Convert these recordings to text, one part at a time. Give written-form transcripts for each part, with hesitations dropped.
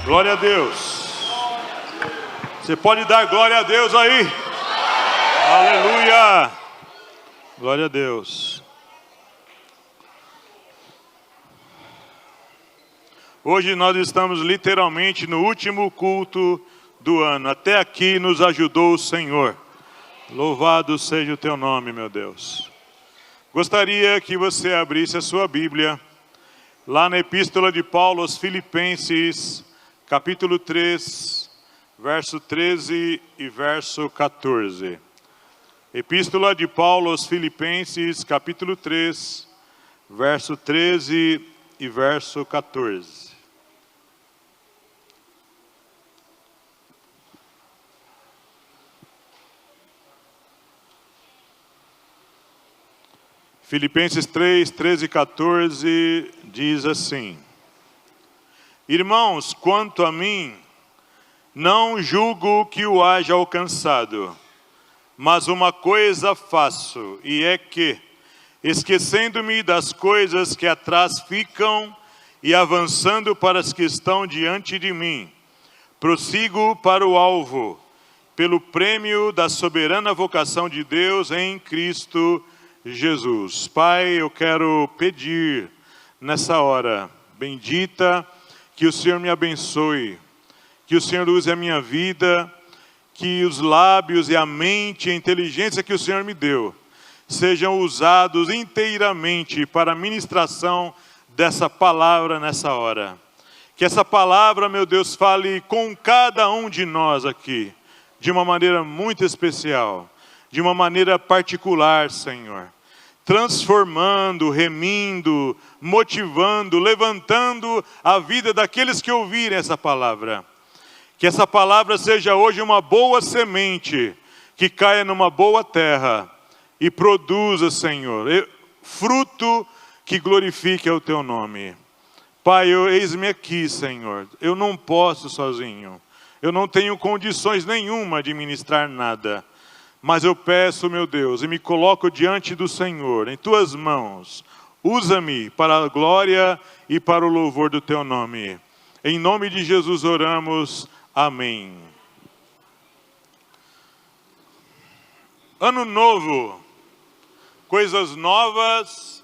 Glória a Deus. Você pode dar glória a Deus aí? Aleluia. Glória a Deus. Hoje nós estamos literalmente no último culto do ano. Até aqui nos ajudou o Senhor. Louvado seja o teu nome, meu Deus. Gostaria que você abrisse a sua Bíblia lá na Epístola de Paulo aos Filipenses, capítulo 3, verso 13 e verso 14. Epístola de Paulo aos Filipenses, capítulo 3, verso 13 e verso 14. Filipenses 3, 13 e 14 diz assim: Irmãos, quanto a mim, não julgo que o haja alcançado, mas uma coisa faço, e é que, esquecendo-me das coisas que atrás ficam e avançando para as que estão diante de mim, prossigo para o alvo, pelo prêmio da soberana vocação de Deus em Cristo Jesus. Pai, eu quero pedir nessa hora bendita que o Senhor me abençoe, que o Senhor use a minha vida, que os lábios e a mente e a inteligência que o Senhor me deu sejam usados inteiramente para a ministração dessa palavra nessa hora. Que essa palavra, meu Deus, fale com cada um de nós aqui, de uma maneira muito especial, de uma maneira particular, Senhor. Transformando, remindo, motivando, levantando a vida daqueles que ouvirem essa palavra. Que essa palavra seja hoje uma boa semente, que caia numa boa terra e produza, Senhor, fruto que glorifique o teu nome. Pai, eis-me aqui, Senhor. Eu não posso sozinho. Eu não tenho condições nenhuma de ministrar nada. Mas eu peço, meu Deus, e me coloco diante do Senhor, em tuas mãos. Usa-me para a glória e para o louvor do teu nome. Em nome de Jesus oramos. Amém. Ano novo. Coisas novas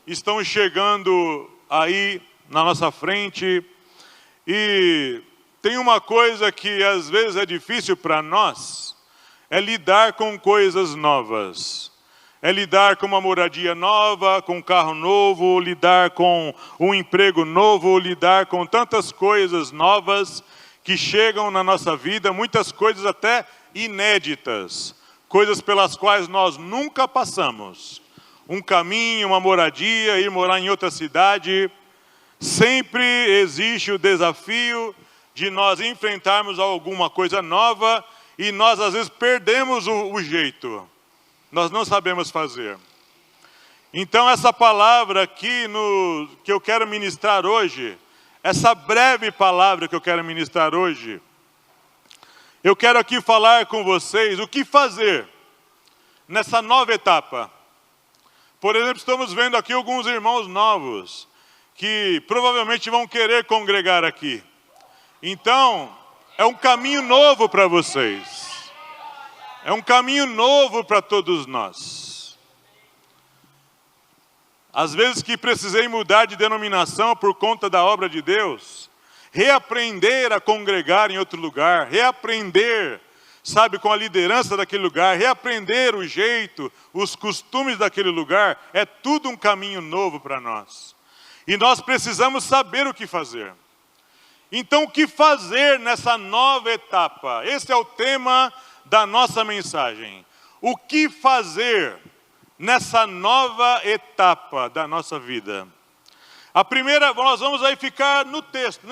estão chegando aí na nossa frente. E tem uma coisa que às vezes é difícil para nós. É lidar com coisas novas. É lidar com uma moradia nova, com um carro novo, lidar com um emprego novo, lidar com tantas coisas novas que chegam na nossa vida, muitas coisas até inéditas, coisas pelas quais nós nunca passamos. Um caminho, uma moradia, ir morar em outra cidade. Sempre existe o desafio de nós enfrentarmos alguma coisa nova. E nós às vezes perdemos o jeito. Nós não sabemos fazer. Então essa palavra aqui que eu quero ministrar hoje, essa breve palavra que eu quero ministrar hoje, eu quero aqui falar com vocês o que fazer nessa nova etapa. Por exemplo, estamos vendo aqui alguns irmãos novos, que provavelmente vão querer congregar aqui. Então, é um caminho novo para vocês. É um caminho novo para todos nós. Às vezes que precisei mudar de denominação por conta da obra de Deus, reaprender a congregar em outro lugar, reaprender, sabe, com a liderança daquele lugar, reaprender o jeito, os costumes daquele lugar, é tudo um caminho novo para nós. E nós precisamos saber o que fazer. Então, o que fazer nessa nova etapa? Esse é o tema da nossa mensagem. O que fazer nessa nova etapa da nossa vida? A primeira, nós vamos aí ficar no texto,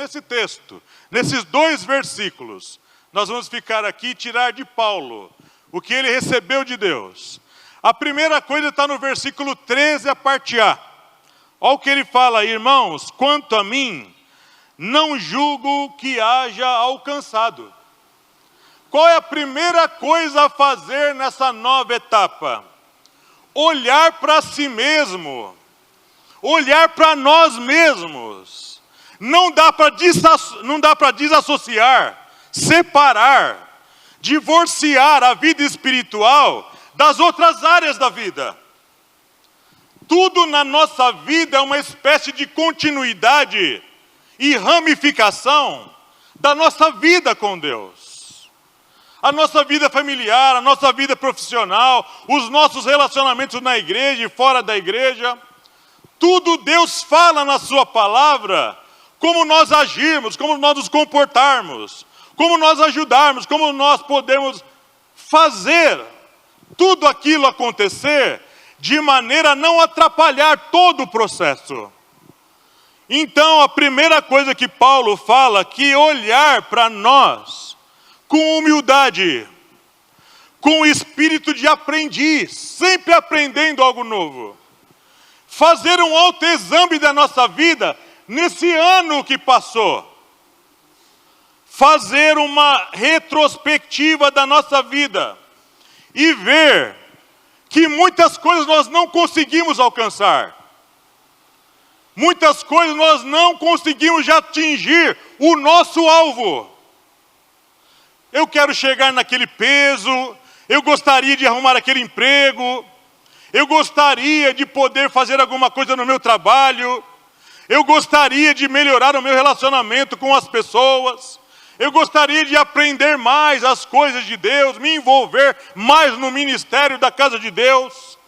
nesses 2 versículos. Nós vamos ficar aqui e tirar de Paulo o que ele recebeu de Deus. A primeira coisa está no versículo 13, a parte A. Olha o que ele fala: irmãos, quanto a mim, não julgo que haja alcançado. Qual é a primeira coisa a fazer nessa nova etapa? Olhar para si mesmo. Olhar para nós mesmos. Não dá para desassociar, separar, divorciar a vida espiritual das outras áreas da vida. Tudo na nossa vida é uma espécie de continuidade e ramificação da nossa vida com Deus. A nossa vida familiar, a nossa vida profissional, os nossos relacionamentos na igreja e fora da igreja. Tudo Deus fala na sua palavra, como nós agirmos, como nós nos comportarmos, como nós ajudarmos, como nós podemos fazer tudo aquilo acontecer de maneira a não atrapalhar todo o processo. Então, a primeira coisa que Paulo fala, que olhar para nós com humildade, com espírito de aprendiz, sempre aprendendo algo novo. Fazer um autoexame da nossa vida nesse ano que passou. Fazer uma retrospectiva da nossa vida e ver que muitas coisas nós não conseguimos alcançar. Muitas coisas nós não conseguimos já atingir o nosso alvo. Eu quero chegar naquele peso, eu gostaria de arrumar aquele emprego, eu gostaria de poder fazer alguma coisa no meu trabalho, eu gostaria de melhorar o meu relacionamento com as pessoas, eu gostaria de aprender mais as coisas de Deus, me envolver mais no ministério da casa de Deus.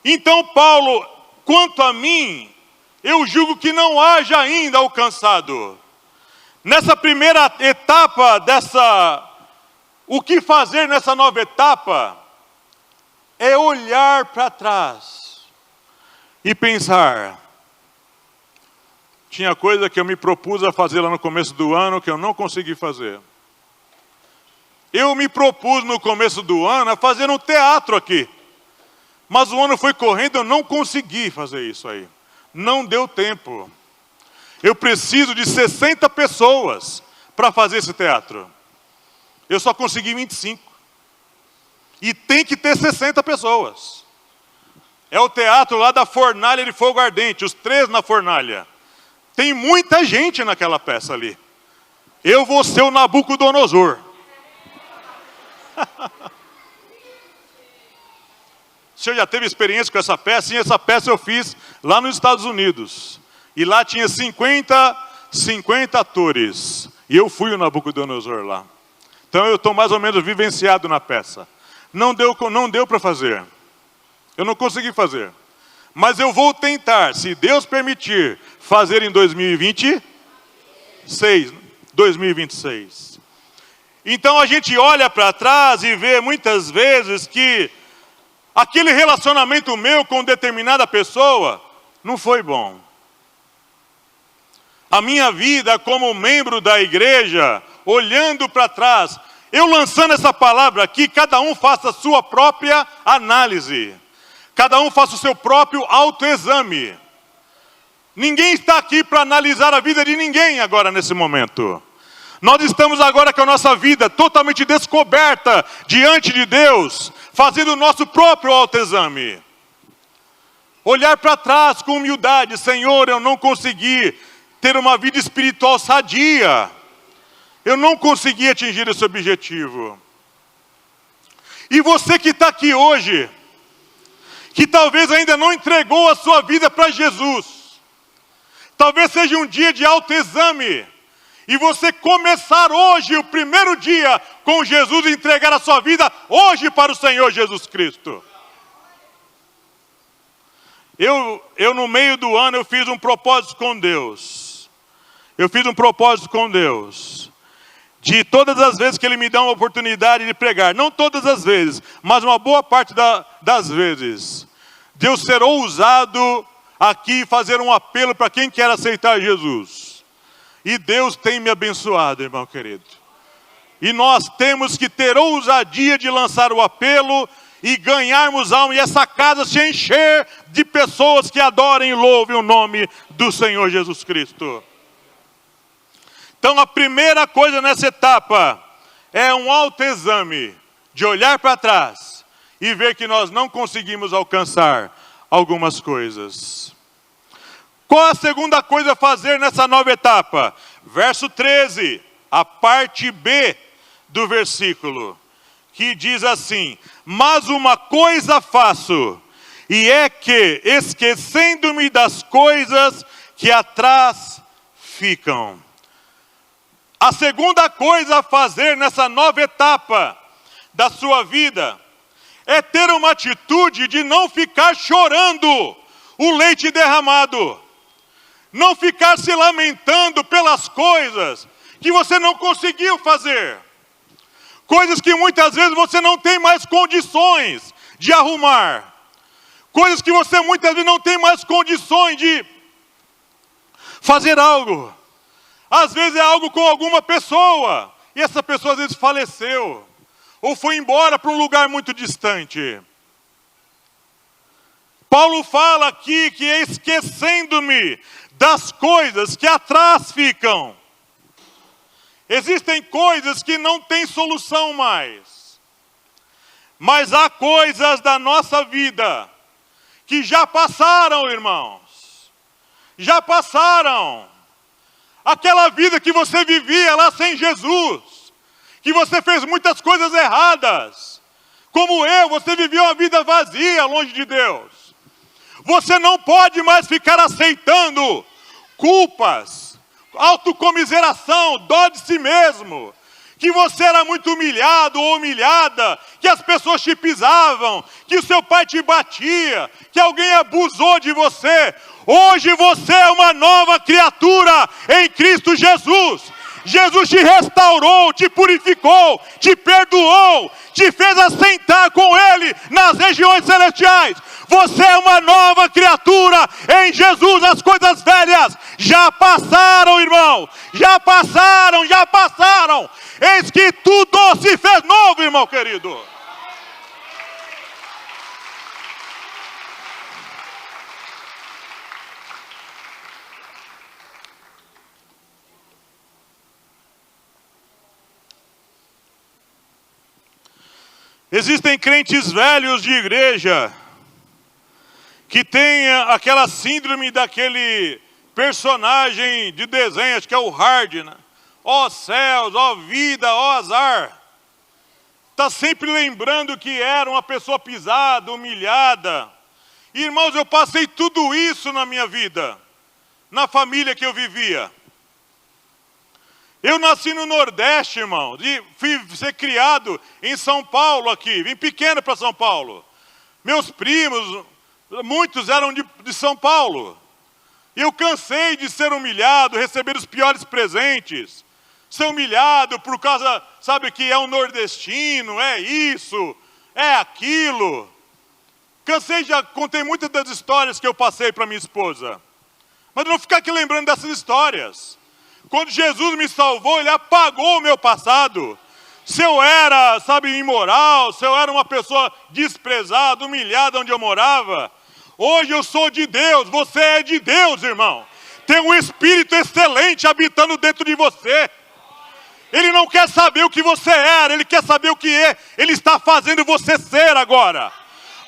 Então, Paulo, quanto a mim, eu julgo que não haja ainda alcançado. Nessa primeira etapa o que fazer nessa nova etapa é olhar para trás e pensar. Tinha coisa que eu me propus a fazer lá no começo do ano que eu não consegui fazer. Eu me propus no começo do ano a fazer um teatro aqui. Mas o ano foi correndo, eu não consegui fazer isso aí. Não deu tempo. Eu preciso de 60 pessoas para fazer esse teatro. Eu só consegui 25. E tem que ter 60 pessoas. É o teatro lá da Fornalha de Fogo Ardente, os 3 na fornalha. Tem muita gente naquela peça ali. Eu vou ser o Nabucodonosor. O senhor já teve experiência com essa peça? Sim, essa peça eu fiz lá nos Estados Unidos. E lá tinha 50 atores. E eu fui o Nabucodonosor lá. Então eu estou mais ou menos vivenciado na peça. Não deu para fazer. Eu não consegui fazer. Mas eu vou tentar, se Deus permitir, fazer em 2026. Então a gente olha para trás e vê muitas vezes que aquele relacionamento meu com determinada pessoa não foi bom. A minha vida como membro da igreja, olhando para trás, eu lançando essa palavra aqui, cada um faça a sua própria análise. Cada um faça o seu próprio autoexame. Ninguém está aqui para analisar a vida de ninguém agora nesse momento. Nós estamos agora com a nossa vida totalmente descoberta diante de Deus, fazendo o nosso próprio autoexame. Olhar para trás com humildade. Senhor, eu não consegui ter uma vida espiritual sadia. Eu não consegui atingir esse objetivo. E você que está aqui hoje, que talvez ainda não entregou a sua vida para Jesus, talvez seja um dia de autoexame, e você começar hoje, o primeiro dia, com Jesus, e entregar a sua vida hoje para o Senhor Jesus Cristo. Eu no meio do ano, eu fiz um propósito com Deus. De todas as vezes que Ele me dá uma oportunidade de pregar, não todas as vezes, mas uma boa parte das vezes, Deus ser ousado aqui e fazer um apelo para quem quer aceitar Jesus. E Deus tem me abençoado, irmão querido. E nós temos que ter ousadia de lançar o apelo e ganharmos alma, e essa casa se encher de pessoas que adorem e louvem o nome do Senhor Jesus Cristo. Então a primeira coisa nessa etapa é um autoexame, de olhar para trás e ver que nós não conseguimos alcançar algumas coisas. Qual a segunda coisa a fazer nessa nova etapa? Verso 13, a parte B do versículo, que diz assim: mas uma coisa faço, e é que, esquecendo-me das coisas que atrás ficam. A segunda coisa a fazer nessa nova etapa da sua vida é ter uma atitude de não ficar chorando o leite derramado. Não ficar se lamentando pelas coisas que você não conseguiu fazer. Coisas que muitas vezes você não tem mais condições de arrumar. Coisas que você muitas vezes não tem mais condições de fazer algo. Às vezes é algo com alguma pessoa, e essa pessoa às vezes faleceu, ou foi embora para um lugar muito distante. Paulo fala aqui que esquecendo-me das coisas que atrás ficam. Existem coisas que não têm solução mais. Mas há coisas da nossa vida que já passaram, irmãos. Já passaram. Aquela vida que você vivia lá sem Jesus. Que você fez muitas coisas erradas. Como eu, você vivia uma vida vazia, longe de Deus. Você não pode mais ficar aceitando culpas, autocomiseração, dó de si mesmo. Que você era muito humilhado ou humilhada, que as pessoas te pisavam, que o seu pai te batia, que alguém abusou de você. Hoje você é uma nova criatura em Cristo Jesus. Jesus te restaurou, te purificou, te perdoou, te fez assentar com Ele nas regiões celestiais. Você é uma nova criatura em Jesus. As coisas velhas já passaram, irmão. Já passaram, já passaram. Eis que tudo se fez novo, irmão querido. Existem crentes velhos de igreja que têm aquela síndrome daquele personagem de desenho, acho que é o Hard, né? Ó céus, ó vida, ó azar. Está sempre lembrando que era uma pessoa pisada, humilhada. Irmãos, eu passei tudo isso na minha vida, na família que eu vivia. Eu nasci no Nordeste, irmão, e fui ser criado em São Paulo aqui, vim pequeno para São Paulo. Meus primos, muitos eram de São Paulo. E eu cansei de ser humilhado, receber os piores presentes. Ser humilhado por causa, sabe, que é um nordestino, é isso, é aquilo. Cansei, já contei muitas das histórias que eu passei para minha esposa. Mas não ficar aqui lembrando dessas histórias. Quando Jesus me salvou, Ele apagou o meu passado. Se eu era, sabe, imoral, se eu era uma pessoa desprezada, humilhada onde eu morava, hoje eu sou de Deus, você é de Deus, irmão. Tem um Espírito excelente habitando dentro de você. Ele não quer saber o que você era, Ele quer saber o que Ele está fazendo você ser agora.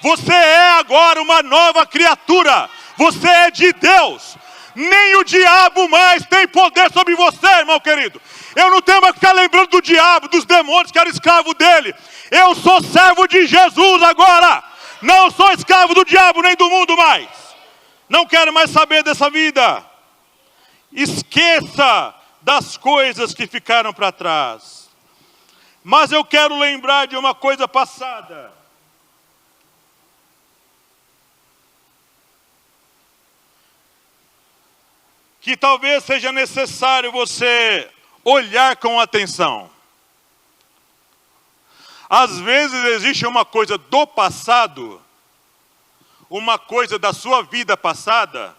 Você é agora uma nova criatura. Você é de Deus. Nem o diabo mais tem poder sobre você, irmão querido. Eu não tenho mais que ficar lembrando do diabo, dos demônios que era escravo dele. Eu sou servo de Jesus agora. Não sou escravo do diabo nem do mundo mais. Não quero mais saber dessa vida. Esqueça das coisas que ficaram para trás. Mas eu quero lembrar de uma coisa passada. Que talvez seja necessário você olhar com atenção. Às vezes existe uma coisa do passado, uma coisa da sua vida passada,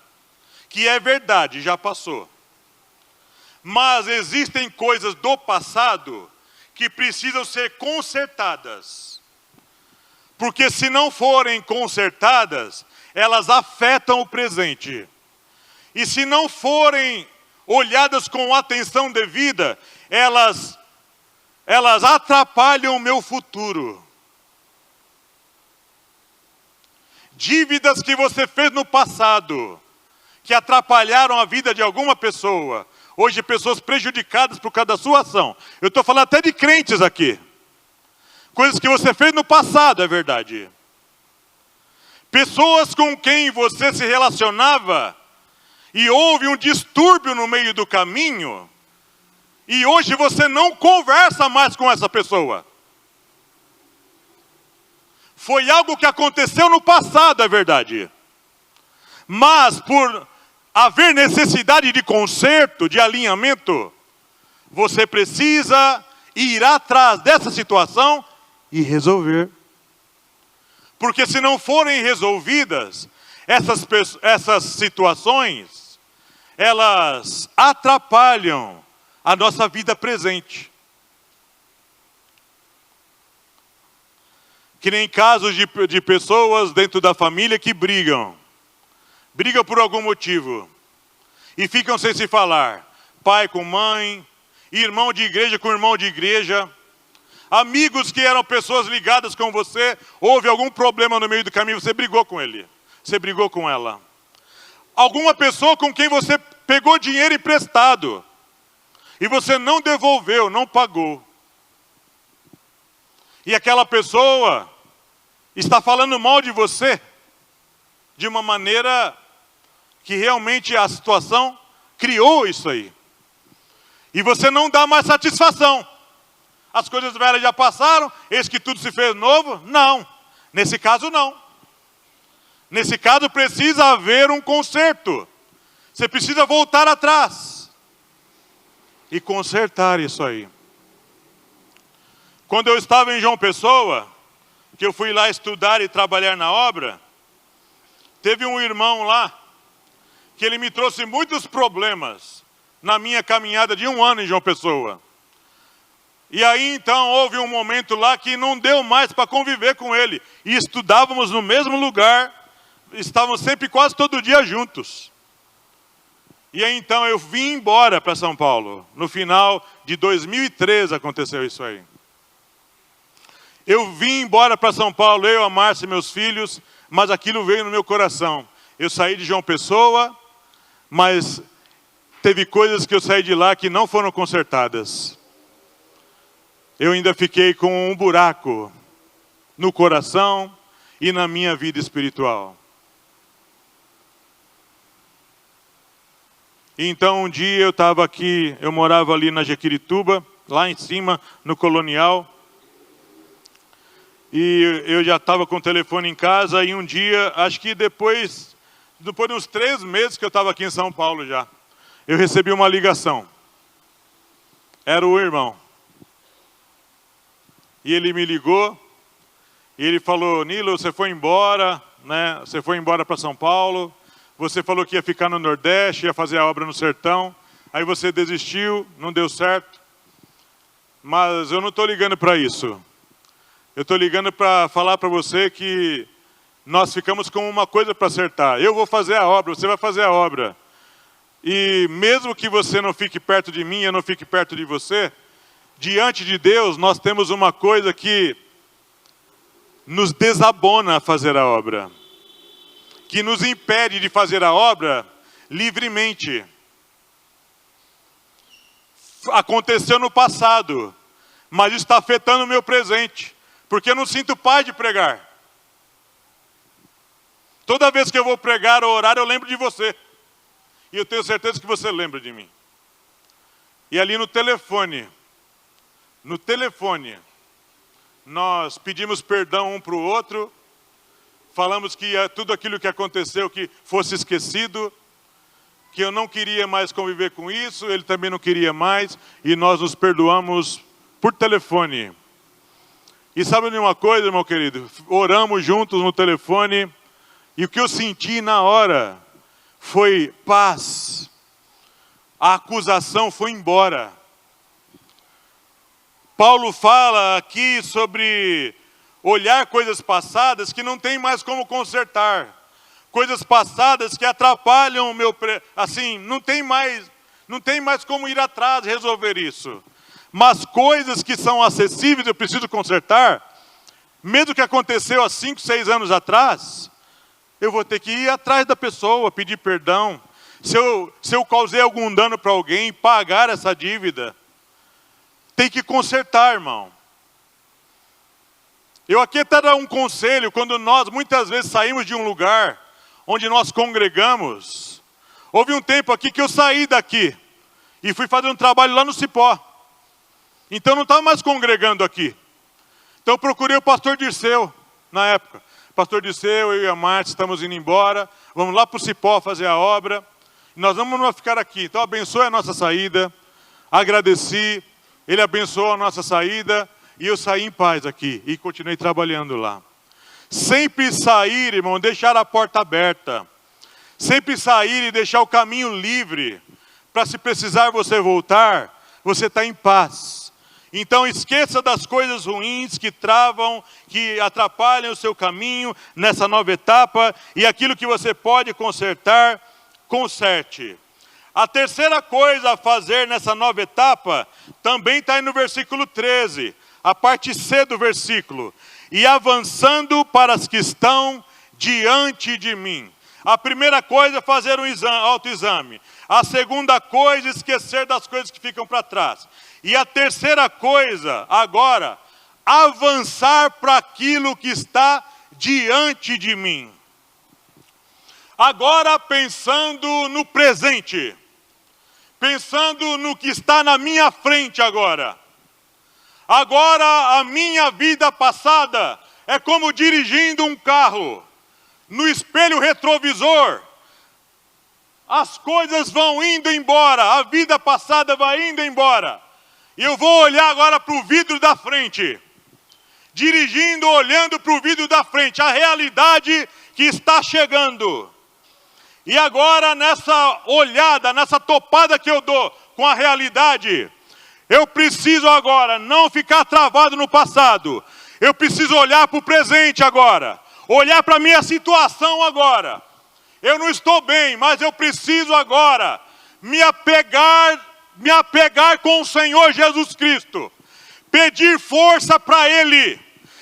que é verdade, já passou. Mas existem coisas do passado que precisam ser consertadas. Porque se não forem consertadas, elas afetam o presente. E se não forem olhadas com atenção devida, elas atrapalham o meu futuro. Dívidas que você fez no passado, que atrapalharam a vida de alguma pessoa. Hoje, pessoas prejudicadas por causa da sua ação. Eu estou falando até de crentes aqui. Coisas que você fez no passado, é verdade. Pessoas com quem você se relacionava e houve um distúrbio no meio do caminho e hoje você não conversa mais com essa pessoa. Foi algo que aconteceu no passado, é verdade. Mas por haver necessidade de conserto, de alinhamento, você precisa ir atrás dessa situação e resolver. Porque se não forem resolvidas, essas situações, elas atrapalham a nossa vida presente. Que nem casos de pessoas dentro da família que brigam por algum motivo e ficam sem se falar. Pai com mãe, irmão de igreja com irmão de igreja, amigos que eram pessoas ligadas com você, houve algum problema no meio do caminho, você brigou com ele, você brigou com ela. Alguma pessoa com quem você pegou dinheiro emprestado e você não devolveu, não pagou. E aquela pessoa está falando mal de você de uma maneira que realmente a situação criou isso aí. E você não dá mais satisfação. As coisas velhas já passaram, eis que tudo se fez novo? Não. Nesse caso, não. Nesse caso, precisa haver um conserto. Você precisa voltar atrás e consertar isso aí. Quando eu estava em João Pessoa, que eu fui lá estudar e trabalhar na obra, teve um irmão lá, que ele me trouxe muitos problemas na minha caminhada de 1 ano em João Pessoa. E aí então houve um momento lá que não deu mais para conviver com ele. E estudávamos no mesmo lugar, estávamos sempre quase todo dia juntos. E aí então eu vim embora para São Paulo. No final de 2013 aconteceu isso aí. Eu vim embora para São Paulo, eu, a Márcia e meus filhos, mas aquilo veio no meu coração. Eu saí de João Pessoa, mas teve coisas que eu saí de lá que não foram consertadas. Eu ainda fiquei com um buraco no coração e na minha vida espiritual. Então um dia eu estava aqui, eu morava ali na Jequirituba, lá em cima, no Colonial. E eu já estava com o telefone em casa e um dia, acho que depois de uns 3 meses que eu estava aqui em São Paulo já, eu recebi uma ligação. Era o irmão. E ele me ligou e ele falou: Nilo, você foi embora, né? Você foi embora para São Paulo, você falou que ia ficar no Nordeste, ia fazer a obra no sertão, aí você desistiu, não deu certo. Mas eu não estou ligando para isso. Eu estou ligando para falar para você que nós ficamos com uma coisa para acertar. Eu vou fazer a obra, você vai fazer a obra. E mesmo que você não fique perto de mim, eu não fique perto de você, diante de Deus nós temos uma coisa que nos desabona a fazer a obra. Que nos impede de fazer a obra livremente. Aconteceu no passado, mas está afetando o meu presente. Porque eu não sinto paz de pregar. Toda vez que eu vou pregar ou orar, eu lembro de você. E eu tenho certeza que você lembra de mim. E ali no telefone, nós pedimos perdão um para o outro, falamos que tudo aquilo que aconteceu que fosse esquecido, que eu não queria mais conviver com isso, ele também não queria mais, e nós nos perdoamos por telefone. E sabe de uma coisa, irmão querido? Oramos juntos no telefone, e o que eu senti na hora foi paz. A acusação foi embora. Paulo fala aqui sobre olhar coisas passadas que não tem mais como consertar. Coisas passadas que atrapalham o meu... Assim, não tem mais como ir atrás e resolver isso. Mas coisas que são acessíveis, eu preciso consertar, mesmo que aconteceu há 5, 6 anos atrás, eu vou ter que ir atrás da pessoa, pedir perdão. Se eu causei algum dano para alguém, pagar essa dívida. Tem que consertar, irmão. Eu aqui até dar um conselho, quando nós muitas vezes saímos de um lugar onde nós congregamos. Houve um tempo aqui que eu saí daqui e fui fazer um trabalho lá no Cipó. Então eu não estava mais congregando aqui. Então eu procurei o pastor Dirceu, na época. Pastor Dirceu, eu e a Márcia estamos indo embora. Vamos lá para o Cipó fazer a obra. E nós vamos ficar aqui. Então abençoe a nossa saída. Agradeci. Ele abençoou a nossa saída. E eu saí em paz aqui. E continuei trabalhando lá. Sempre sair, irmão, deixar a porta aberta. Sempre sair e deixar o caminho livre. Para se precisar você voltar, você está em paz. Então esqueça das coisas ruins que travam, que atrapalham o seu caminho nessa nova etapa. E aquilo que você pode consertar, conserte. A terceira coisa a fazer nessa nova etapa, também está aí no versículo 13. A parte C do versículo. E avançando para as que estão diante de mim. A primeira coisa é fazer um autoexame. A segunda coisa é esquecer das coisas que ficam para trás. E a terceira coisa, agora, avançar para aquilo que está diante de mim. Agora pensando no presente. Pensando no que está na minha frente agora. Agora a minha vida passada é como dirigindo um carro. No espelho retrovisor, as coisas vão indo embora, a vida passada vai indo embora. E eu vou olhar agora para o vidro da frente. Dirigindo, olhando para o vidro da frente, a realidade que está chegando. E agora nessa olhada, nessa topada que eu dou com a realidade, eu preciso agora não ficar travado no passado. Eu preciso olhar para o presente agora. Olhar para a minha situação agora. Eu não estou bem, mas eu preciso agora me apegar com o Senhor Jesus Cristo. Pedir força para Ele.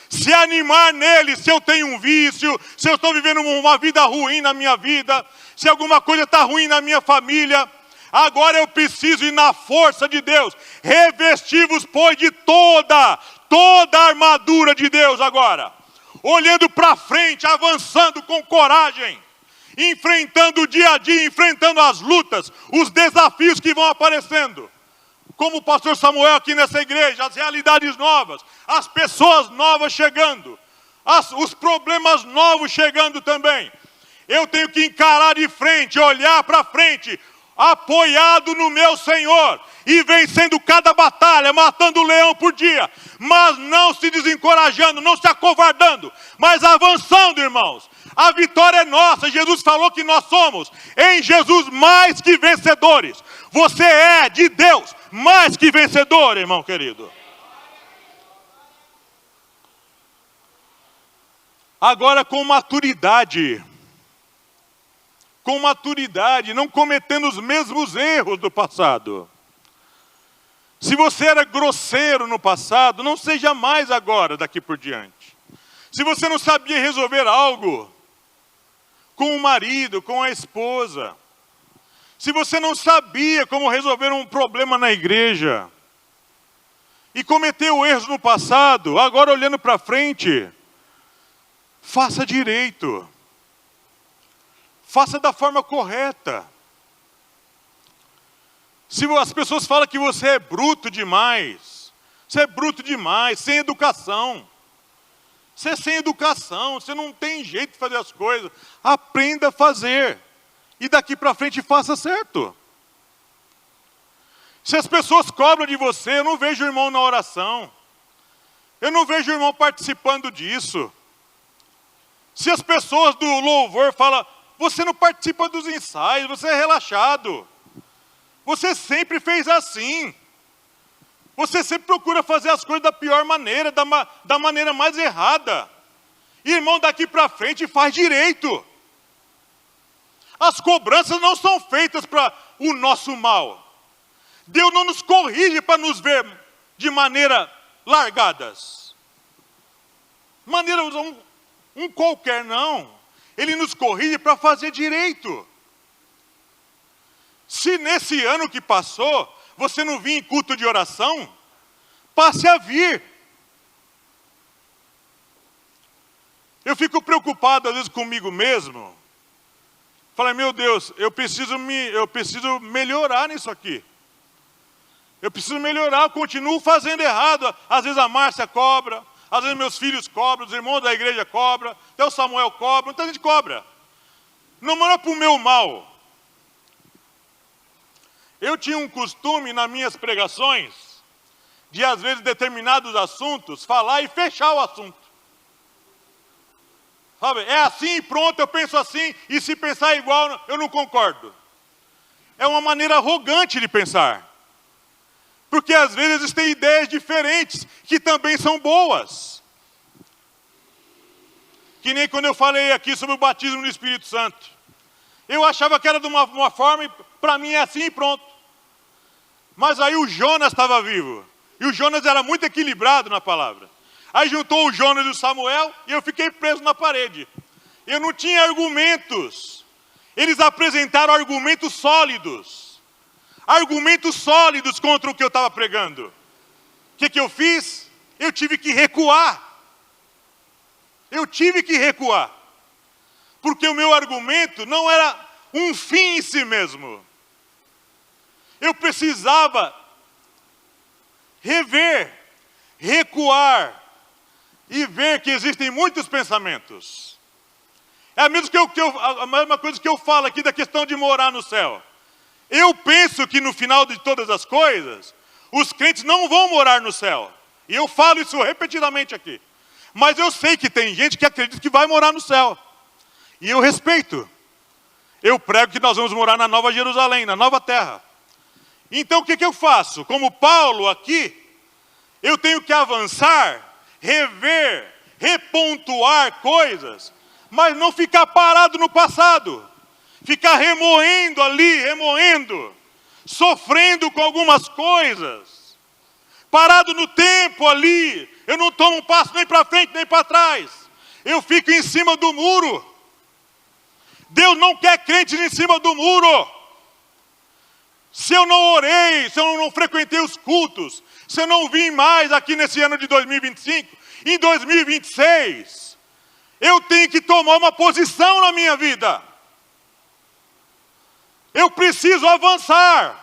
Se animar nele, se eu tenho um vício, se eu estou vivendo uma vida ruim na minha vida, se alguma coisa está ruim na minha família. Agora eu preciso ir na força de Deus. Revesti-vos, pois, de toda a armadura de Deus agora. Olhando para frente, avançando com coragem, enfrentando o dia a dia, enfrentando as lutas, os desafios que vão aparecendo. Como o pastor Samuel aqui nessa igreja, as realidades novas, as pessoas novas chegando, os problemas novos chegando também. Eu tenho que encarar de frente, olhar para frente, apoiado no meu Senhor, e vencendo cada batalha, matando o leão por dia, mas não se desencorajando, não se acovardando, mas avançando, irmãos. A vitória é nossa. Jesus falou que nós somos em Jesus mais que vencedores. Você é de Deus mais que vencedor, irmão querido. Agora com maturidade, não cometendo os mesmos erros do passado. Se você era grosseiro no passado, não seja mais agora, daqui por diante. Se você não sabia resolver algo com o marido, com a esposa, se você não sabia como resolver um problema na igreja, e cometeu erros no passado, agora olhando para frente, faça direito. Faça da forma correta. Se as pessoas falam que você é bruto demais, sem educação. Você é sem educação, você não tem jeito de fazer as coisas. Aprenda a fazer. E daqui para frente faça certo. Se as pessoas cobram de você, eu não vejo o irmão na oração. Eu não vejo o irmão participando disso. Se as pessoas do louvor falam, você não participa dos ensaios, você é relaxado. Você sempre fez assim. Você sempre procura fazer as coisas da pior maneira, da maneira mais errada. Irmão, daqui para frente faz direito. As cobranças não são feitas para o nosso mal. Deus não nos corrige para nos ver de maneira largadas. Maneira qualquer, não. Ele nos corrige para fazer direito. Se nesse ano que passou, você não vinha em culto de oração, passe a vir. Eu fico preocupado às vezes comigo mesmo. Falei, meu Deus, eu preciso melhorar nisso aqui. Eu preciso melhorar, eu continuo fazendo errado. Às vezes a Márcia cobra, às vezes meus filhos cobram, os irmãos da igreja cobram, até o Samuel cobra, muita gente cobra. Não é para o meu mal. Eu tinha um costume nas minhas pregações, de às vezes determinados assuntos, falar e fechar o assunto. Sabe, é assim e pronto, eu penso assim, e se pensar igual, eu não concordo. É uma maneira arrogante de pensar. Porque às vezes existem ideias diferentes, que também são boas. Que nem quando eu falei aqui sobre o batismo no Espírito Santo. Eu achava que era de uma forma, e para mim é assim e pronto. Mas aí o Jonas estava vivo. E o Jonas era muito equilibrado na palavra. Aí juntou o Jonas e o Samuel e eu fiquei preso na parede. Eu não tinha argumentos. Eles apresentaram argumentos sólidos. Argumentos sólidos contra o que eu estava pregando. O que eu fiz? Eu tive que recuar. Eu tive que recuar. Porque o meu argumento não era um fim em si mesmo. Eu precisava rever, recuar e ver que existem muitos pensamentos. É a mesma coisa que eu falo aqui da questão de morar no céu. Eu penso que no final de todas as coisas, os crentes não vão morar no céu. E eu falo isso repetidamente aqui. Mas eu sei que tem gente que acredita que vai morar no céu. E eu respeito. Eu prego que nós vamos morar na Nova Jerusalém, na nova terra. Então o que eu faço? Como Paulo aqui, eu tenho que avançar, rever, repontuar coisas, mas não ficar parado no passado. Ficar remoendo ali, sofrendo com algumas coisas. Parado no tempo ali, eu não tomo um passo nem para frente nem para trás. Eu fico em cima do muro. Deus não quer crentes em cima do muro. Se eu não orei, se eu não frequentei os cultos, se eu não vim mais aqui nesse ano de 2025, em 2026, eu tenho que tomar uma posição na minha vida. Eu preciso avançar.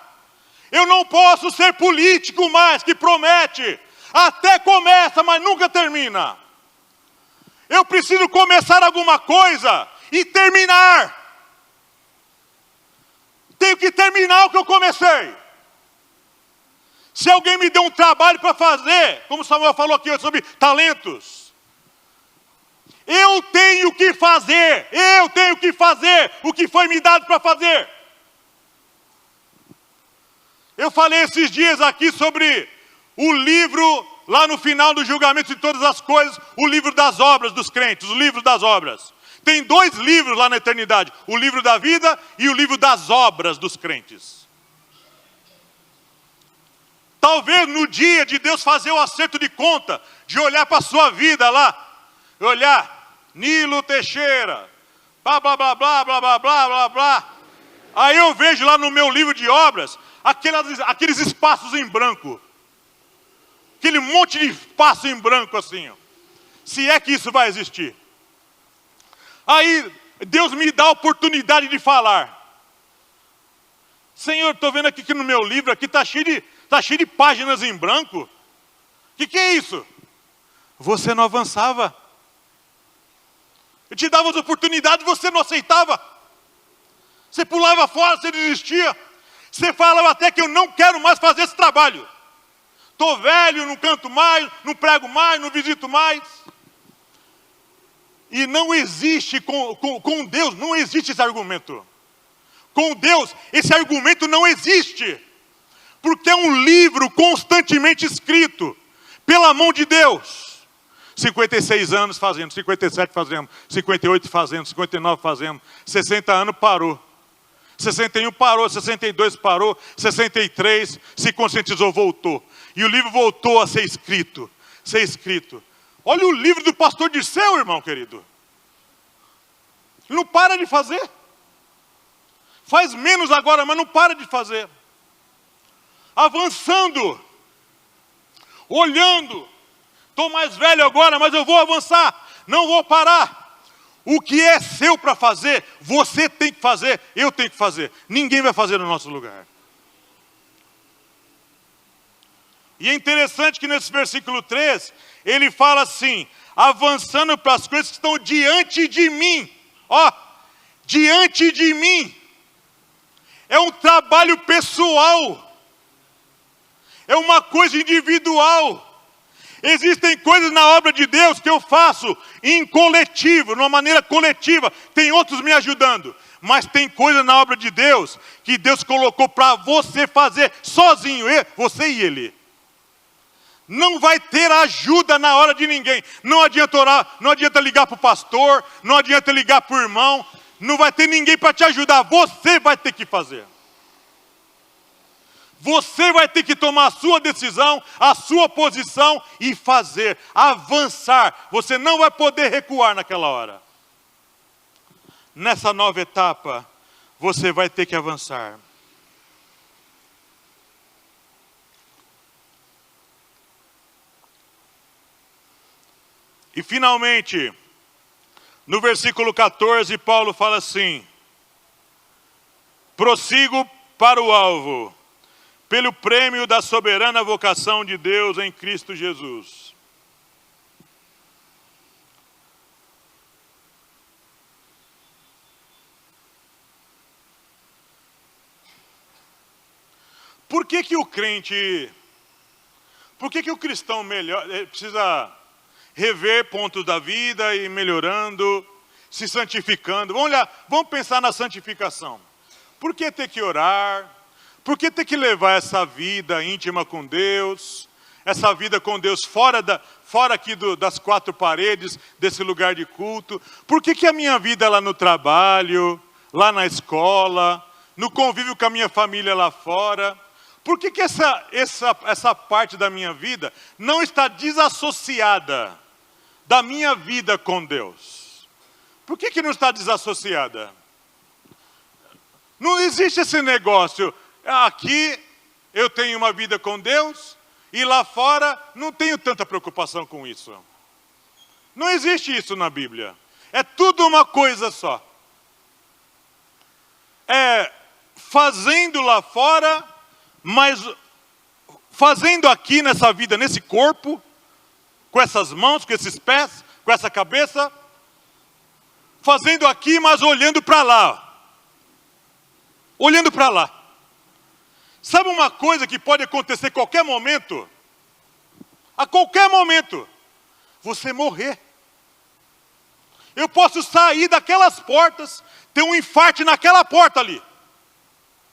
Eu não posso ser político mais, que promete. Até começa, mas nunca termina. Eu preciso começar alguma coisa e terminar. Tenho que terminar o que eu comecei. Se alguém me deu um trabalho para fazer, como Samuel falou aqui sobre talentos, eu tenho que fazer o que foi me dado para fazer. Eu falei esses dias aqui sobre o livro, lá no final do julgamento de todas as coisas, o livro das obras dos crentes, o livro das obras. Tem 2 livros lá na eternidade, o livro da vida e o livro das obras dos crentes. Talvez no dia de Deus fazer o acerto de conta, de olhar para a sua vida lá, olhar, Nilo Teixeira, blá, blá, blá, blá, blá, blá, blá, blá, blá. Aí eu vejo lá no meu livro de obras, aqueles espaços em branco. Aquele monte de espaço em branco assim, ó. Se é que isso vai existir. Aí Deus me dá a oportunidade de falar. Senhor, estou vendo aqui que no meu livro aqui está cheio de páginas em branco. O que é isso? Você não avançava. Eu te dava as oportunidades, você não aceitava. Você pulava fora, você desistia. Você falava até que eu não quero mais fazer esse trabalho. Estou velho, não canto mais, não prego mais, não visito mais. E não existe, com Deus, não existe esse argumento. Com Deus, esse argumento não existe. Porque é um livro constantemente escrito pela mão de Deus. 56 anos fazendo, 57 fazendo, 58 fazendo, 59 fazendo, 60 anos parou. 61 parou, 62 parou, 63 se conscientizou, voltou. E o livro voltou a ser escrito. Olha o livro do pastor Dirceu, irmão querido. Ele não para de fazer. Faz menos agora, mas não para de fazer. Avançando. Olhando. Estou mais velho agora, mas eu vou avançar. Não vou parar. O que é seu para fazer, você tem que fazer, eu tenho que fazer. Ninguém vai fazer no nosso lugar. E é interessante que nesse versículo 3, ele fala assim, avançando para as coisas que estão diante de mim. Ó, diante de mim. É um trabalho pessoal. É uma coisa individual. Existem coisas na obra de Deus que eu faço em coletivo, de uma maneira coletiva. Tem outros me ajudando. Mas tem coisas na obra de Deus que Deus colocou para você fazer sozinho, você e Ele. Não vai ter ajuda na hora de ninguém. Não adianta orar, não adianta ligar para o pastor, não adianta ligar para o irmão. Não vai ter ninguém para te ajudar. Você vai ter que fazer. Você vai ter que tomar a sua decisão, a sua posição e fazer, avançar. Você não vai poder recuar naquela hora. Nessa nova etapa, você vai ter que avançar. E finalmente, no versículo 14, Paulo fala assim: prossigo para o alvo, pelo prêmio da soberana vocação de Deus em Cristo Jesus. Por que que o crente, por que que o cristão precisa rever pontos da vida e melhorando, se santificando? Vamos pensar na santificação. Por que ter que orar? Por que ter que levar essa vida íntima com Deus? Essa vida com Deus fora aqui das quatro paredes, desse lugar de culto? Por que que a minha vida lá no trabalho, lá na escola, no convívio com a minha família lá fora? Por que que essa parte da minha vida não está desassociada da minha vida com Deus? Por que que não está desassociada? Não existe esse negócio. Aqui eu tenho uma vida com Deus e lá fora não tenho tanta preocupação com isso. Não existe isso na Bíblia. É tudo uma coisa só. É fazendo lá fora, mas fazendo aqui nessa vida, nesse corpo, com essas mãos, com esses pés, com essa cabeça, fazendo aqui, mas olhando para lá. Olhando para lá. Sabe uma coisa que pode acontecer a qualquer momento? A qualquer momento, você morrer. Eu posso sair daquelas portas, ter um infarto naquela porta ali.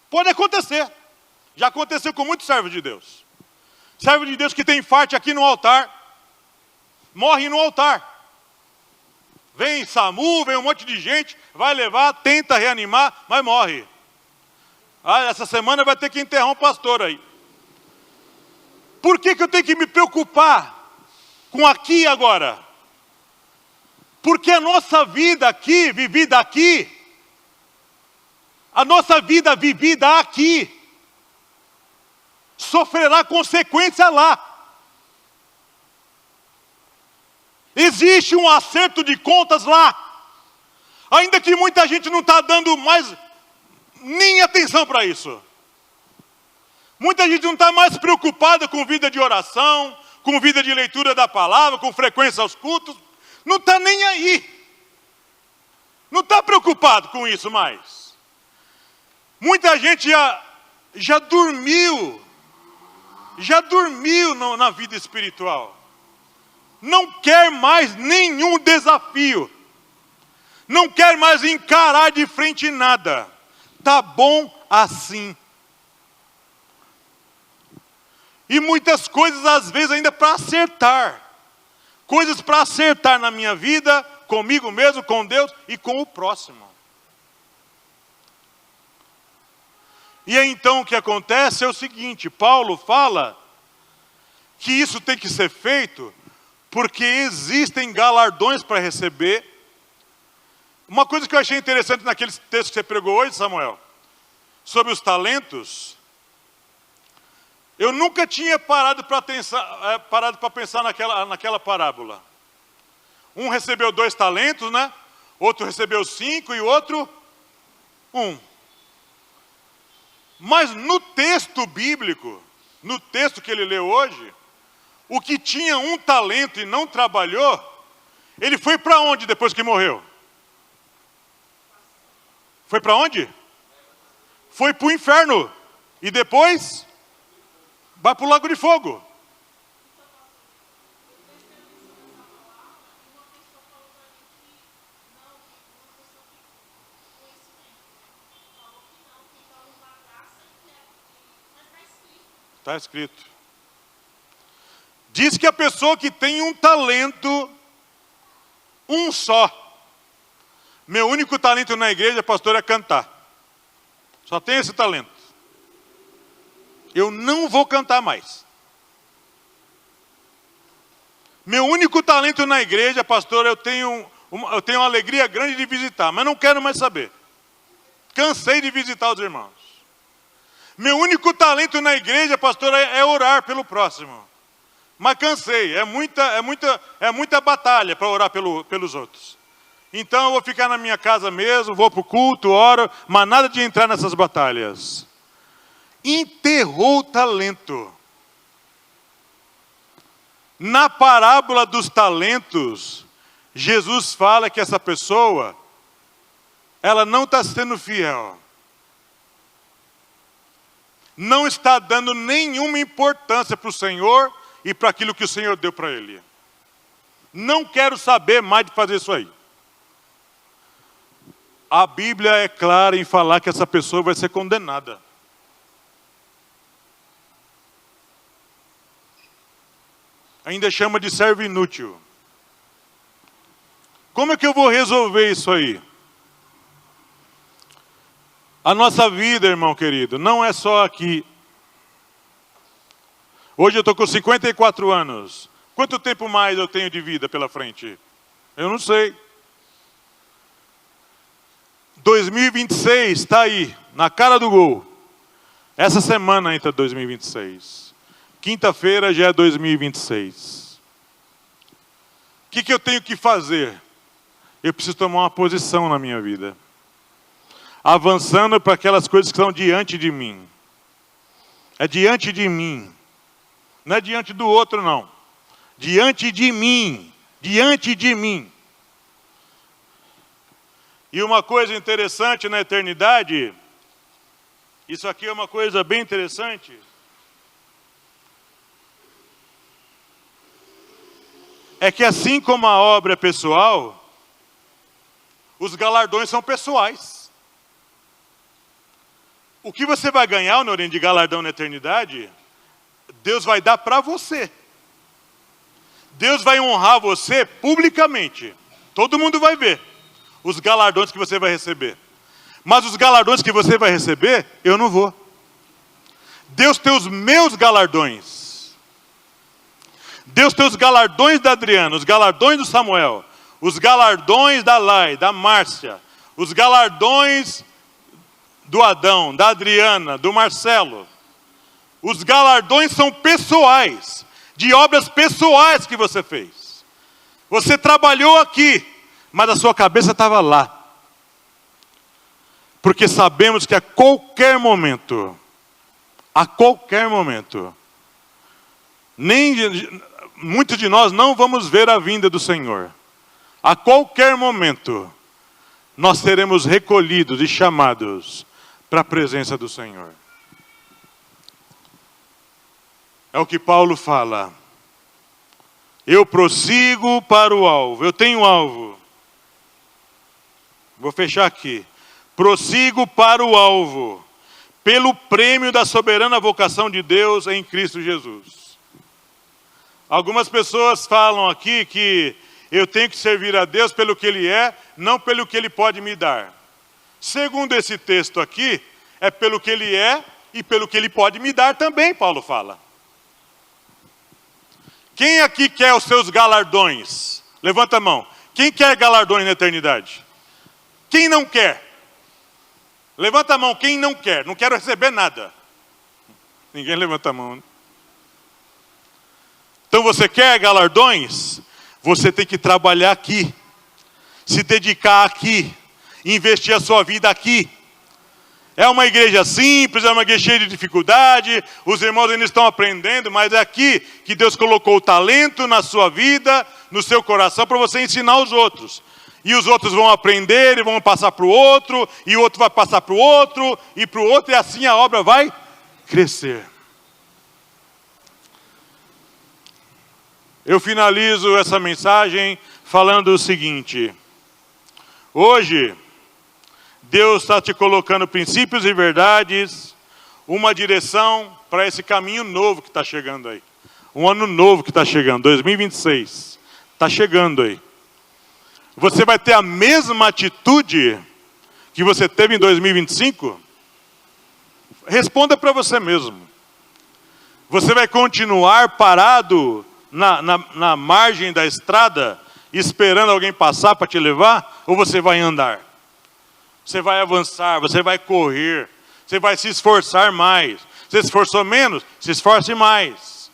Pode acontecer. Já aconteceu com muitos servos de Deus. Servo de Deus que tem infarto aqui no altar, morre no altar. Vem SAMU, vem um monte de gente, vai levar, tenta reanimar, mas morre. Essa semana vai ter que enterrar um pastor aí. Por que que eu tenho que me preocupar com aqui e agora? Porque a nossa vida aqui, vivida aqui, a nossa vida vivida aqui, sofrerá consequência lá. Existe um acerto de contas lá. Ainda que muita gente não está dando mais nem atenção para isso. Muita gente não está mais preocupada com vida de oração, com vida de leitura da palavra, com frequência aos cultos. Não está nem aí. Não está preocupado com isso mais. Muita gente já dormiu. Já dormiu na vida espiritual. Não quer mais nenhum desafio. Não quer mais encarar de frente nada. Tá bom assim. E muitas coisas, às vezes, ainda para acertar. Coisas para acertar na minha vida, comigo mesmo, com Deus e com o próximo. E aí, então, o que acontece é o seguinte: Paulo fala que isso tem que ser feito porque existem galardões para receber. Uma coisa que eu achei interessante naquele texto que você pregou hoje, Samuel, sobre os talentos, eu nunca tinha parado para pensar naquela parábola. Um recebeu 2 talentos, né? Outro recebeu 5 e o outro 1. Mas no texto bíblico, no texto que ele leu hoje, o que tinha 1 talento e não trabalhou, ele foi para onde depois que morreu? Foi para onde? Foi para o inferno. E depois vai para o lago de fogo. Está escrito. Diz que a pessoa que tem 1 talento, 1 só. Meu único talento na igreja, pastor, é cantar. Só tenho esse talento. Eu não vou cantar mais. Meu único talento na igreja, pastor, eu tenho uma alegria grande de visitar, mas não quero mais saber. Cansei de visitar os irmãos. Meu único talento na igreja, pastor, é orar pelo próximo. Mas cansei, é muita batalha para orar pelos outros. Então eu vou ficar na minha casa mesmo, vou para o culto, oro, mas nada de entrar nessas batalhas. Enterrou o talento. Na parábola dos talentos, Jesus fala que essa pessoa, ela não está sendo fiel. Não está dando nenhuma importância para o Senhor e para aquilo que o Senhor deu para ele. Não quero saber mais de fazer isso aí. A Bíblia é clara em falar que essa pessoa vai ser condenada. Ainda chama de servo inútil. Como é que eu vou resolver isso aí? A nossa vida, irmão querido, não é só aqui. Hoje eu estou com 54 anos. Quanto tempo mais eu tenho de vida pela frente? Eu não sei. 2026 está aí, na cara do gol. Essa semana entra 2026. Quinta-feira já é 2026. O que eu tenho que fazer? Eu preciso tomar uma posição na minha vida. Avançando para aquelas coisas que estão diante de mim. É diante de mim. Não é diante do outro, não. Diante de mim. Diante de mim. E uma coisa interessante na eternidade, isso aqui é uma coisa bem interessante, é que assim como a obra é pessoal, os galardões são pessoais. O que você vai ganhar, Honorinho, de galardão na eternidade, Deus vai dar para você. Deus vai honrar você publicamente. Todo mundo vai ver os galardões que você vai receber. Mas os galardões que você vai receber, eu não vou. Deus tem os meus galardões. Deus tem os galardões da Adriana, os galardões do Samuel, os galardões da Lai, da Márcia, os galardões do Adão, da Adriana, do Marcelo. Os galardões são pessoais, de obras pessoais que você fez. Você trabalhou aqui, mas a sua cabeça estava lá. Porque sabemos que a qualquer momento, muitos de nós não vamos ver a vinda do Senhor. A qualquer momento, nós seremos recolhidos e chamados para a presença do Senhor. É o que Paulo fala. Eu prossigo para o alvo. Eu tenho um alvo. Vou fechar aqui. Prossigo para o alvo, pelo prêmio da soberana vocação de Deus em Cristo Jesus. Algumas pessoas falam aqui que eu tenho que servir a Deus pelo que Ele é, não pelo que Ele pode me dar. Segundo esse texto aqui, é pelo que Ele é e pelo que Ele pode me dar também, Paulo fala. Quem aqui quer os seus galardões? Levanta a mão. Quem quer galardões na eternidade? Quem não quer? Levanta a mão quem não quer. Não quero receber nada. Ninguém levanta a mão, né? Então você quer galardões? Você tem que trabalhar aqui. Se dedicar aqui. Investir a sua vida aqui. É uma igreja simples, é uma igreja cheia de dificuldade. Os irmãos ainda estão aprendendo, mas é aqui que Deus colocou o talento na sua vida, no seu coração, para você ensinar os outros. E os outros vão aprender, e vão passar para o outro, e o outro vai passar para o outro, e para o outro, e assim a obra vai crescer. Eu finalizo essa mensagem falando o seguinte: hoje, Deus está te colocando princípios e verdades, uma direção para esse caminho novo que está chegando aí. Um ano novo que está chegando, 2026. Está chegando aí. Você vai ter a mesma atitude que você teve em 2025? Responda para você mesmo. Você vai continuar parado na margem da estrada, esperando alguém passar para te levar? Ou você vai andar? Você vai avançar, você vai correr, você vai se esforçar mais. Você se esforçou menos? Se esforce mais.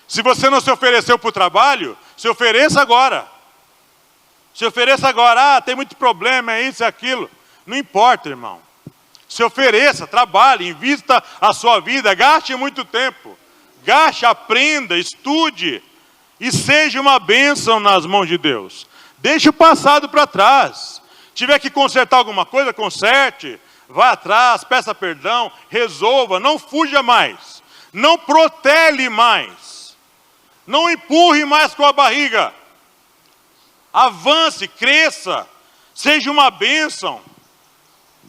Se você não se ofereceu para o trabalho, se ofereça agora. Se ofereça agora. Ah, tem muito problema, é isso, é aquilo. Não importa, irmão. Se ofereça, trabalhe, invista a sua vida, gaste muito tempo. Gaste, aprenda, estude e seja uma bênção nas mãos de Deus. Deixe o passado para trás. Tiver que consertar alguma coisa, conserte. Vá atrás, peça perdão, resolva, não fuja mais. Não protele mais. Não empurre mais com a barriga. Avance, cresça, seja uma bênção.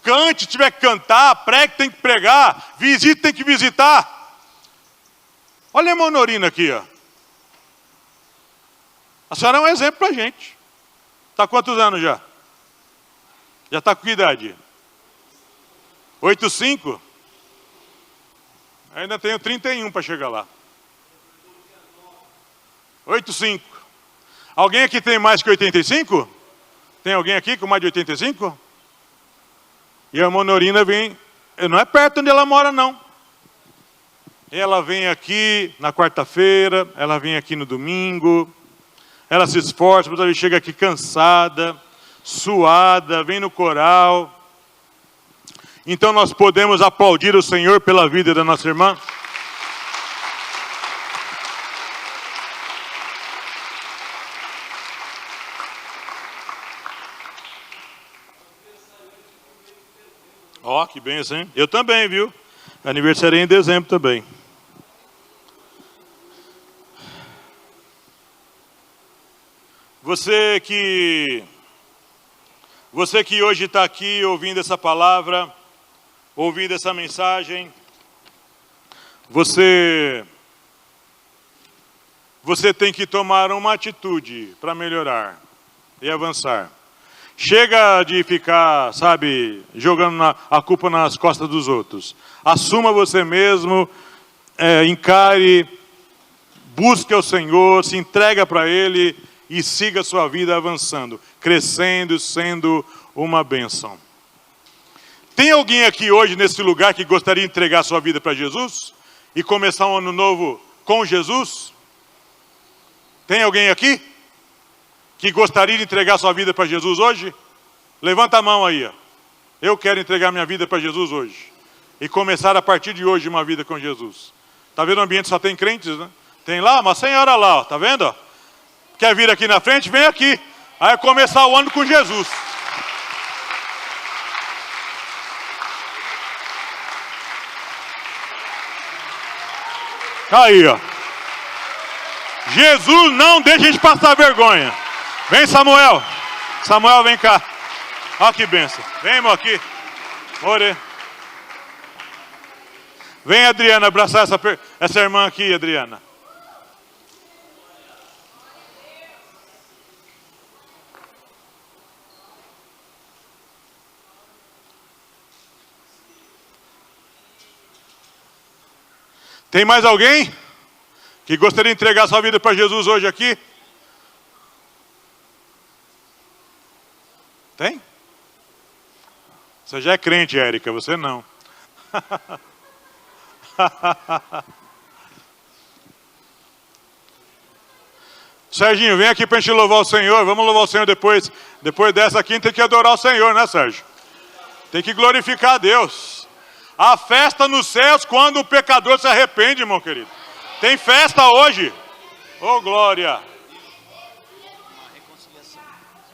Cante, tiver que cantar, pregue, tem que pregar, visite, tem que visitar. Olha a irmã Norina aqui, ó. A senhora é um exemplo para a gente. Está quantos anos já? Já está com que idade? 85? Ainda tenho 31 para chegar lá. 85. Alguém aqui tem mais que 85? Tem alguém aqui com mais de 85? E a irmã Norina vem, não é perto onde ela mora não. Ela vem aqui na quarta-feira, ela vem aqui no domingo, ela se esforça, mas ela chega aqui cansada, suada, vem no coral. Então nós podemos aplaudir o Senhor pela vida da nossa irmã. Ó, que bênção, hein? Eu também, viu? Aniversário em dezembro também. Você que hoje está aqui ouvindo essa palavra, ouvindo essa mensagem, você tem que tomar uma atitude para melhorar e avançar. Chega de ficar, sabe, jogando a culpa nas costas dos outros. Assuma você mesmo, encare, busque o Senhor, se entrega para Ele e siga a sua vida avançando, crescendo, sendo uma bênção. Tem alguém aqui hoje nesse lugar que gostaria de entregar a sua vida para Jesus? E começar um ano novo com Jesus? Tem alguém aqui que gostaria de entregar a sua vida para Jesus hoje? Levanta a mão aí. Ó. Eu quero entregar minha vida para Jesus hoje. E começar a partir de hoje uma vida com Jesus. Está vendo o ambiente só tem crentes, né? Tem lá uma senhora lá, ó, tá vendo? Ó? Quer vir aqui na frente? Vem aqui. Aí começar o ano com Jesus. Aí, ó. Jesus não deixa a gente passar vergonha. Vem, Samuel. Samuel, vem cá. Olha que benção. Vem, irmão, aqui. Ore. Vem, Adriana, abraçar essa irmã aqui, Adriana. Tem mais alguém que gostaria de entregar sua vida para Jesus hoje aqui? Tem? Você já é crente, Érica, você não. Serginho, vem aqui para a gente louvar o Senhor. Vamos louvar o Senhor depois. Depois dessa aqui, tem que adorar o Senhor, né, Sérgio? Tem que glorificar a Deus. Há festa nos céus quando o pecador se arrepende, irmão querido. Tem festa hoje. Oh, glória.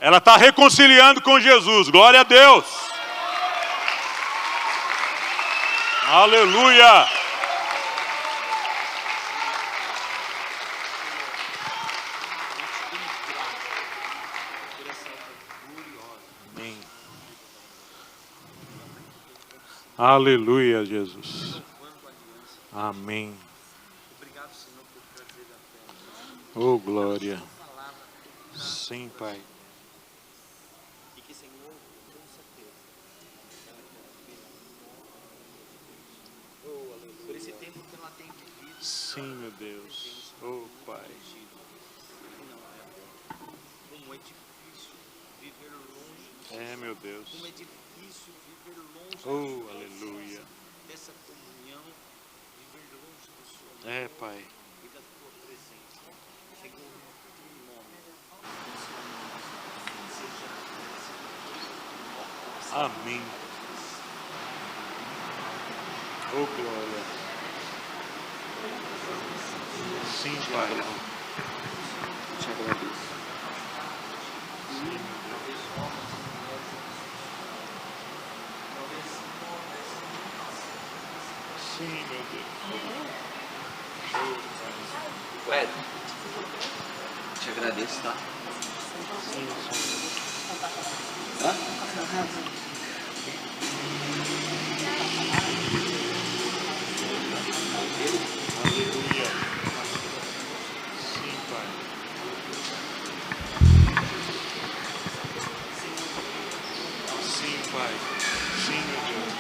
Ela está reconciliando com Jesus. Glória a Deus. Aleluia. Amém. Aleluia, Jesus. Amém. Oh, glória. Sim, Pai. Sim, meu Deus. Oh, Pai. Como é difícil viver longe. É, meu Deus. Como é difícil viver longe. Oh, aleluia. Dessa comunhão, viver longe do Senhor. É, Pai. E da tua presença. Senhor, no teu nome. Seja Amém. Oh, glória. Sim, Pai. te agradeço. Sim, meu Deus. Ué, te agradeço, tá? Sim, sim. Hã? Aleluia. Sim, Pai. Sim, Pai. Sim, meu Deus.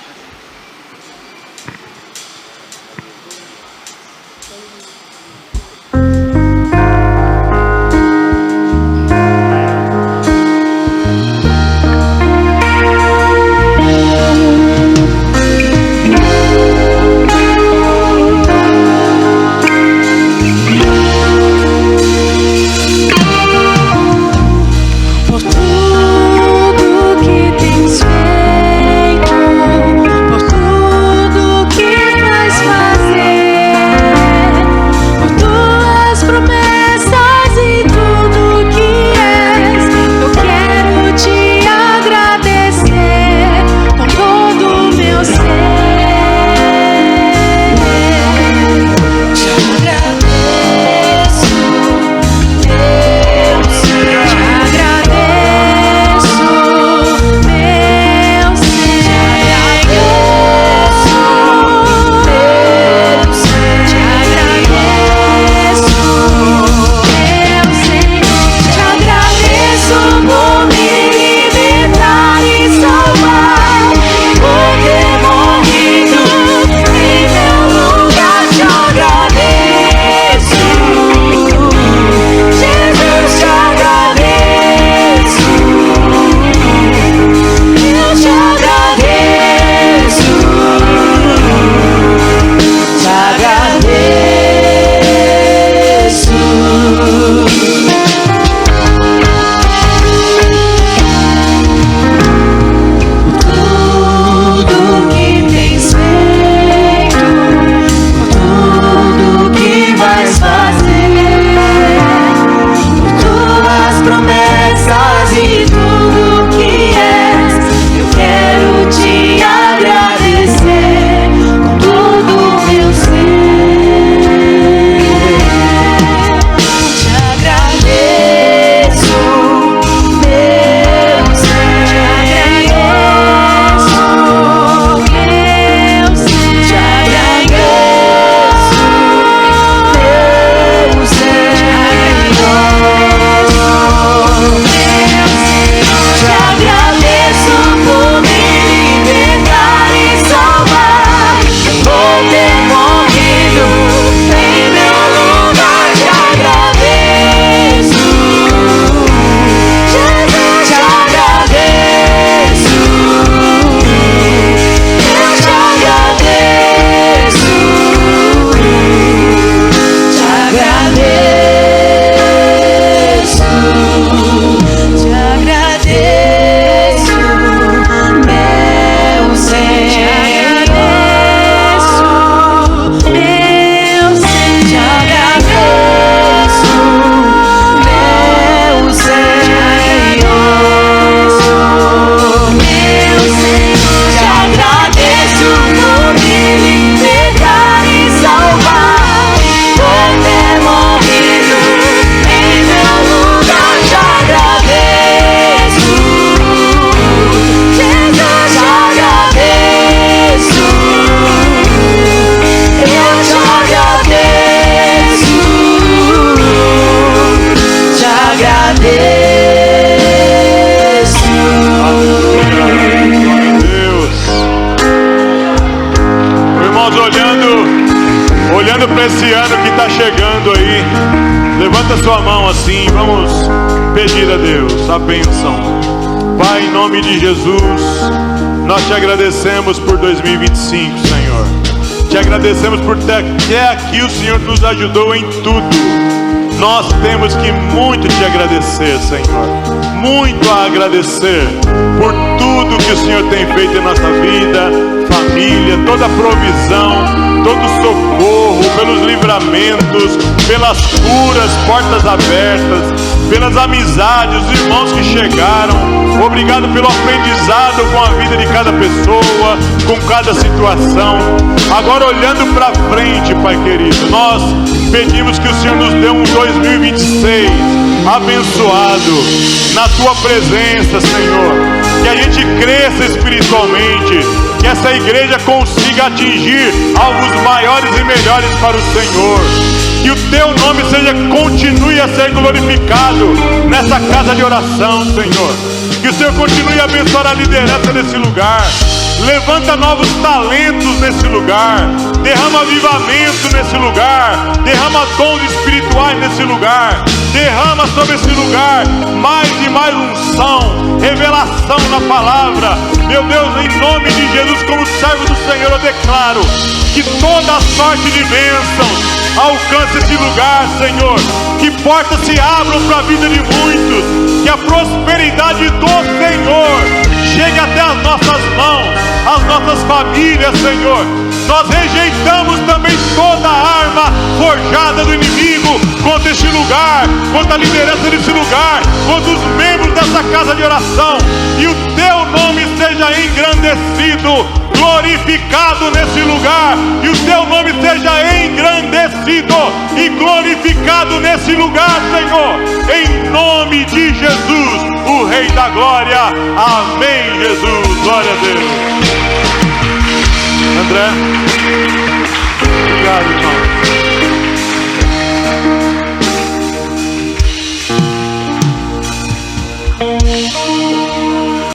olhando para esse ano que está chegando aí, levanta sua mão assim, vamos pedir a Deus a bênção. Pai, em nome de Jesus, nós te agradecemos por 2025, Senhor. Te agradecemos por até aqui o Senhor nos ajudou em tudo. Nós temos que muito te agradecer, Senhor. Muito a agradecer por tudo que o Senhor tem feito em nossa vida, família, toda a provisão, todo o socorro, pelos livramentos, pelas curas, portas abertas, pelas amizades, os irmãos que chegaram. Obrigado pelo aprendizado com a vida de cada pessoa, com cada situação. Agora, olhando para frente, Pai querido, nós pedimos que o Senhor nos dê um 2026 abençoado na Tua presença, Senhor. Que a gente cresça espiritualmente, que essa igreja consiga atingir alvos maiores e melhores para o Senhor. Que o Teu nome continue a ser glorificado nessa casa de oração, Senhor. Que o Senhor continue a abençoar a liderança desse lugar. Levanta novos talentos nesse lugar. Derrama avivamento nesse lugar. Derrama dons espirituais nesse lugar. Derrama sobre esse lugar mais e mais unção, revelação na palavra. Meu Deus, em nome de Jesus, como servo do Senhor, eu declaro que toda sorte de bênçãos alcance esse lugar, Senhor. Que portas se abram para a vida de muitos. Que a prosperidade do Senhor chegue até as nossas mãos, as nossas famílias, Senhor. Nós rejeitamos também toda arma forjada do inimigo contra este lugar, contra a liderança desse lugar, contra os membros dessa casa de oração. E o Teu nome seja engrandecido, glorificado nesse lugar. E o Teu nome seja engrandecido e glorificado nesse lugar, Senhor. Em nome de Jesus, o Rei da Glória. Amém, Jesus. Glória a Deus.